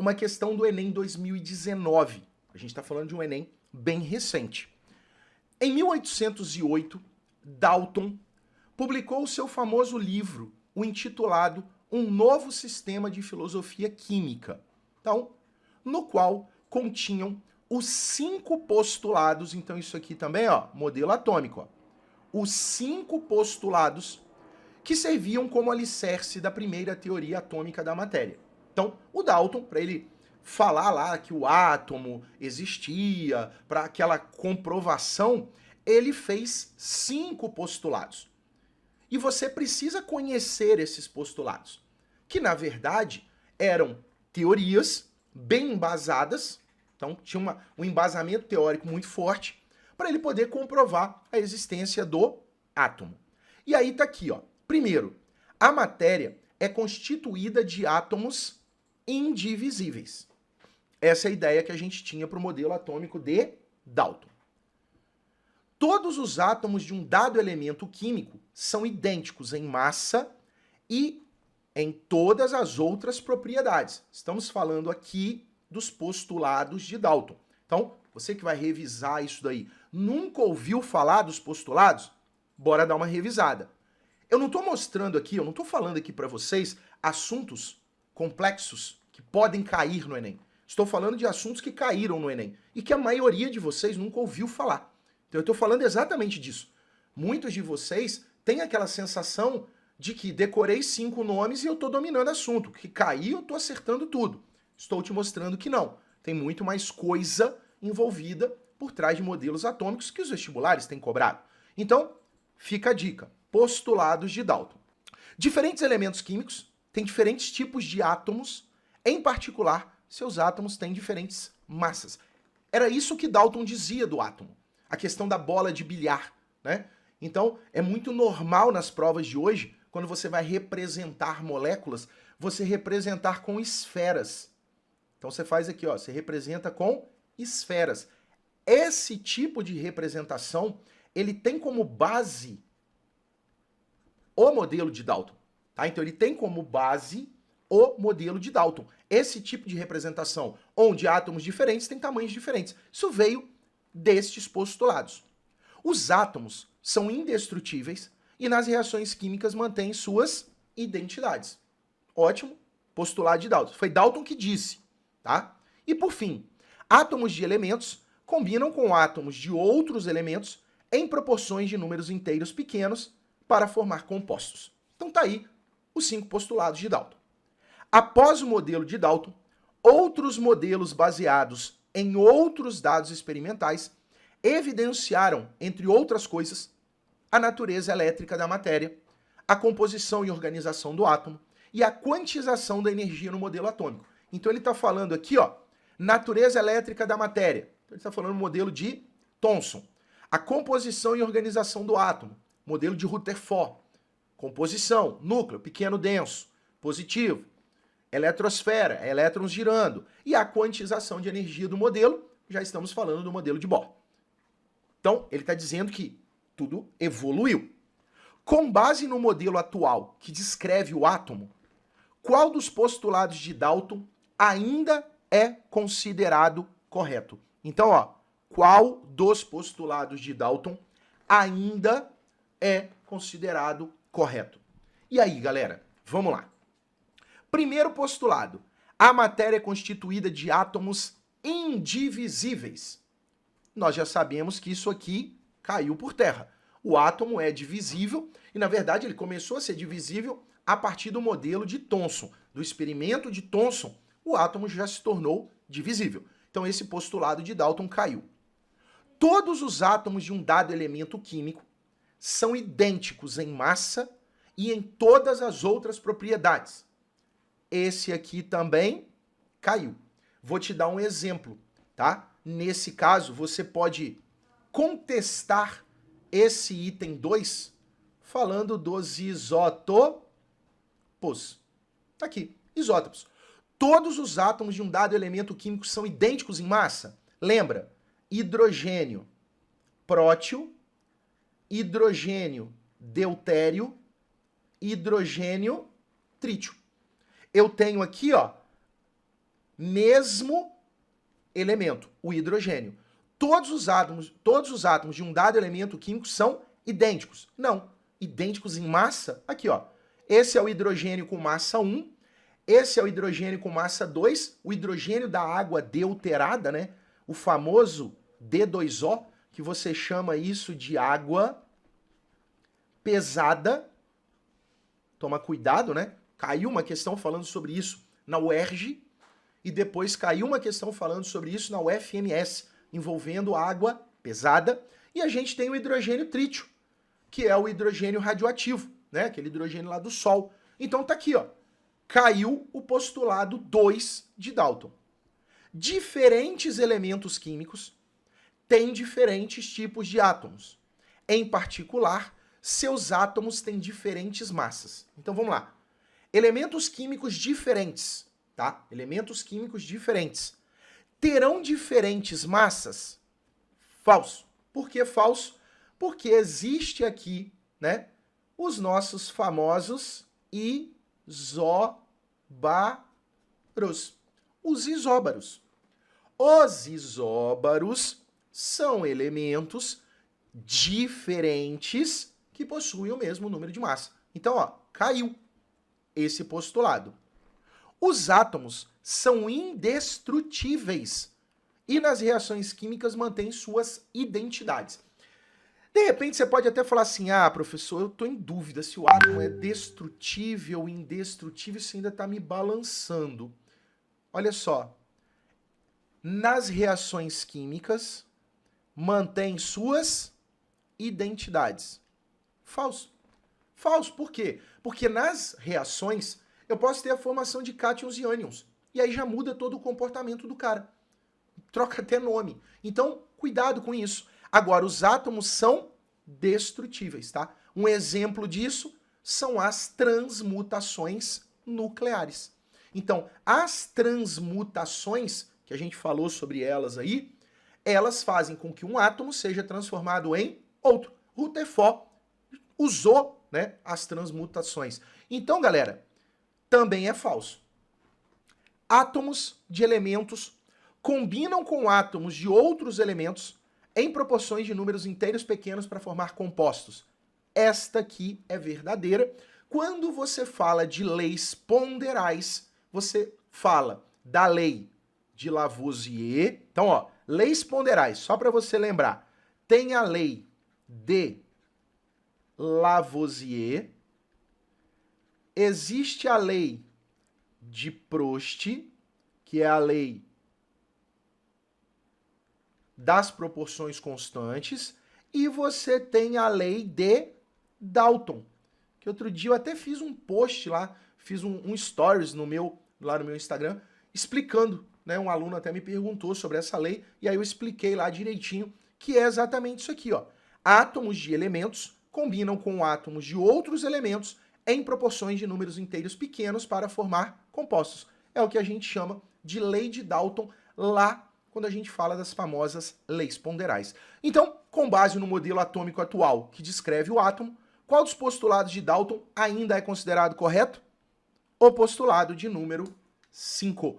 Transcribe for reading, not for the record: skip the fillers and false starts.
uma questão do Enem 2019. A gente está falando de um Enem bem recente. Em 1808, Dalton publicou o seu famoso livro, o intitulado Um Novo Sistema de Filosofia Química, então, no qual continham os 5 postulados, então isso aqui também, ó, modelo atômico, ó, os 5 postulados que serviam como alicerce da primeira teoria atômica da matéria. Então, o Dalton, para ele falar lá que o átomo existia, para aquela comprovação, ele fez 5 postulados. E você precisa conhecer esses postulados, que na verdade eram teorias bem embasadas, então tinha um embasamento teórico muito forte, para ele poder comprovar a existência do átomo. E aí tá aqui, ó. Primeiro, a matéria é constituída de átomos indivisíveis. Essa é a ideia que a gente tinha para o modelo atômico de Dalton. Todos os átomos de um dado elemento químico são idênticos em massa e em todas as outras propriedades. Estamos falando aqui dos postulados de Dalton. Então, você que vai revisar isso daí, nunca ouviu falar dos postulados? Bora dar uma revisada. Eu não estou mostrando aqui, eu não estou falando aqui para vocês assuntos complexos que podem cair no Enem. Estou falando de assuntos que caíram no Enem e que a maioria de vocês nunca ouviu falar. Então eu estou falando exatamente disso. Muitos de vocês têm aquela sensação de que decorei 5 nomes e eu estou dominando assunto, que caí eu estou acertando tudo. Estou te mostrando que não. Tem muito mais coisa envolvida por trás de modelos atômicos que os vestibulares têm cobrado. Então, fica a dica. Postulados de Dalton. Diferentes elementos químicos têm diferentes tipos de átomos, em particular, seus átomos têm diferentes massas. Era isso que Dalton dizia do átomo, a questão da bola de bilhar, né? Então, é muito normal nas provas de hoje, quando você vai representar moléculas, você representar com esferas. Então, você faz aqui, ó, você representa com esferas. Esse tipo de representação, ele tem como base o modelo de Dalton, tá? Então ele tem como base o modelo de Dalton. Esse tipo de representação, onde átomos diferentes têm tamanhos diferentes. Isso veio destes postulados. Os átomos são indestrutíveis e nas reações químicas mantêm suas identidades. Ótimo, postulado de Dalton. Foi Dalton que disse, tá? E por fim, átomos de elementos combinam com átomos de outros elementos em proporções de números inteiros pequenos para formar compostos. Então tá aí os 5 postulados de Dalton. Após o modelo de Dalton, outros modelos baseados em outros dados experimentais evidenciaram, entre outras coisas, a natureza elétrica da matéria, a composição e organização do átomo e a quantização da energia no modelo atômico. Então ele está falando aqui, ó, natureza elétrica da matéria. Então, ele está falando do modelo de Thomson. A composição e organização do átomo, modelo de Rutherford. Composição, núcleo, pequeno, denso, positivo. Eletrosfera, elétrons girando. E a quantização de energia do modelo, já estamos falando do modelo de Bohr. Então, ele está dizendo que tudo evoluiu. Com base no modelo atual que descreve o átomo, qual dos postulados de Dalton ainda é considerado correto? Então, ó, qual dos postulados de Dalton ainda é considerado correto? E aí, galera, vamos lá. Primeiro postulado, a matéria é constituída de átomos indivisíveis. Nós já sabemos que isso aqui caiu por terra. O átomo é divisível e, na verdade, ele começou a ser divisível a partir do modelo de Thomson. Do experimento de Thomson, o átomo já se tornou divisível. Então, esse postulado de Dalton caiu. Todos os átomos de um dado elemento químico são idênticos em massa e em todas as outras propriedades. Esse aqui também caiu. Vou te dar um exemplo, tá? Nesse caso, você pode contestar esse item 2 falando dos isótopos. Tá aqui, isótopos. Todos os átomos de um dado elemento químico são idênticos em massa. Lembra? Hidrogênio, prótio, hidrogênio, deutério, hidrogênio, trítio. Eu tenho aqui, ó, mesmo elemento, o hidrogênio. Todos os átomos de um dado elemento químico são idênticos. Não, idênticos em massa. Aqui, ó. Esse é o hidrogênio com massa 1, esse é o hidrogênio com massa 2, o hidrogênio da água deuterada, né? O famoso D2O, que você chama isso de água pesada. Toma cuidado, né? Caiu uma questão falando sobre isso na UERJ e depois caiu uma questão falando sobre isso na UFMS, envolvendo água pesada. E a gente tem o hidrogênio trítio, que é o hidrogênio radioativo, né? Aquele hidrogênio lá do Sol. Então tá aqui, ó. Caiu o postulado 2 de Dalton. Diferentes elementos químicos têm diferentes tipos de átomos. Em particular, seus átomos têm diferentes massas. Então vamos lá. Elementos químicos diferentes, tá? Elementos químicos diferentes terão diferentes massas? Falso. Por que falso? Porque existe aqui, né, os nossos famosos isóbaros. Os isóbaros. Os isóbaros são elementos diferentes que possuem o mesmo número de massa. Então, ó, caiu esse postulado. Os átomos são indestrutíveis e nas reações químicas mantêm suas identidades. De repente você pode até falar assim, ah, professor, eu estou em dúvida se o átomo é destrutível ou indestrutível, isso ainda está me balançando. Olha só, nas reações químicas mantém suas identidades. Falso. Falso, por quê? Porque nas reações eu posso ter a formação de cátions e ânions. E aí já muda todo o comportamento do cara. Troca até nome. Então, cuidado com isso. Agora, os átomos são destrutíveis, tá? Um exemplo disso são as transmutações nucleares. Então, as transmutações, que a gente falou sobre elas aí, elas fazem com que um átomo seja transformado em outro. Rutherford usou, né, as transmutações. Então, galera, também é falso. Átomos de elementos combinam com átomos de outros elementos em proporções de números inteiros pequenos para formar compostos. Esta aqui é verdadeira. Quando você fala de leis ponderais, você fala da lei de Lavoisier. Então, ó, leis ponderais, só para você lembrar. Tem a lei de Lavoisier, existe a lei de Prost, que é a lei das proporções constantes, e você tem a lei de Dalton, que outro dia eu até fiz um post lá, fiz um stories lá no meu Instagram, explicando, né? Um aluno até me perguntou sobre essa lei, e aí eu expliquei lá direitinho, que é exatamente isso aqui, ó. Átomos de elementos combinam com átomos de outros elementos em proporções de números inteiros pequenos para formar compostos. É o que a gente chama de lei de Dalton lá quando a gente fala das famosas leis ponderais. Então, com base no modelo atômico atual que descreve o átomo, qual dos postulados de Dalton ainda é considerado correto? O postulado de número 5.